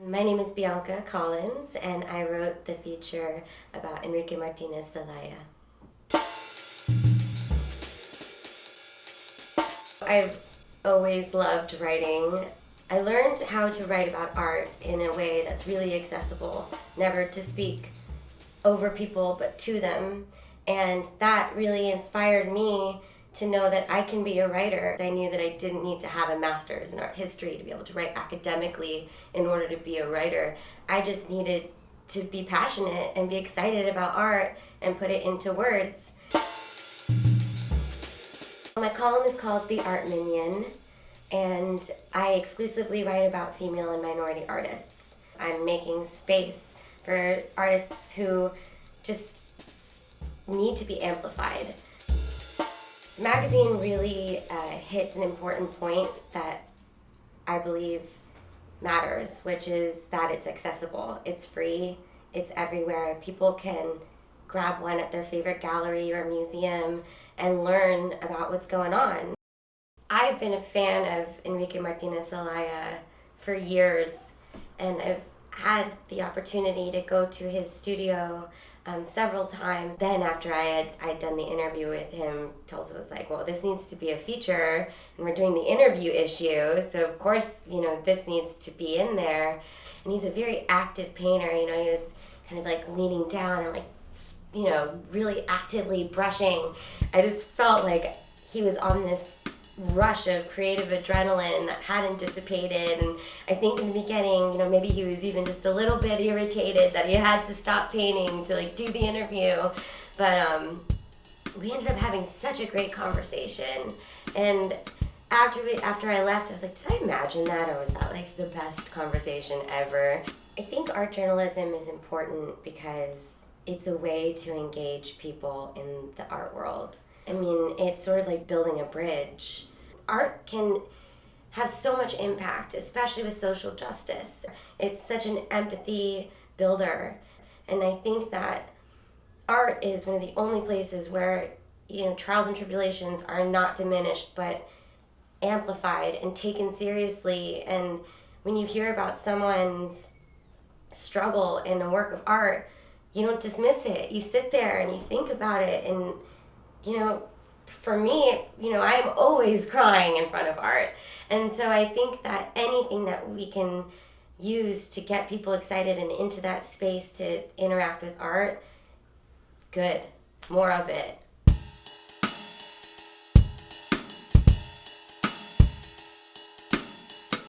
My name is Bianca Collins, and I wrote the feature about Enrique Martínez Celaya. I've always loved writing. I learned how to write about art in a way that's really accessible, never to speak over people but to them, and that really inspired me to know that I can be a writer. I knew that I didn't need to have a master's in art history to be able to write academically in order to be a writer. I just needed to be passionate and be excited about art and put it into words. My column is called The Art Minion, and I exclusively write about female and minority artists. I'm making space for artists who just need to be amplified. The magazine really hits an important point that I believe matters, which is that it's accessible, it's free, it's everywhere. People can grab one at their favorite gallery or museum and learn about what's going on. I've been a fan of Enrique Martínez Celaya for years, and I've had the opportunity to go to his studio several times. Then after I'd done the interview with him, Tulsa was like, well, this needs to be a feature, and we're doing the interview issue, so of course, this needs to be in there. And he's a very active painter, he was kind of like leaning down and really actively brushing. I just felt like he was on this rush of creative adrenaline that hadn't dissipated, and I think in the beginning, maybe he was even just a little bit irritated that he had to stop painting to do the interview, but we ended up having such a great conversation. And after I left, I was like, did I imagine that, or was that the best conversation ever? I think art journalism is important because it's a way to engage people in the art world. I mean, it's sort of like building a bridge. Art can have so much impact, especially with social justice. It's such an empathy builder. And I think that art is one of the only places where, trials and tribulations are not diminished, but amplified and taken seriously. And when you hear about someone's struggle in a work of art, you don't dismiss it. You sit there and you think about it, and for me, I'm always crying in front of art. And so I think that anything that we can use to get people excited and into that space to interact with art, good. More of it.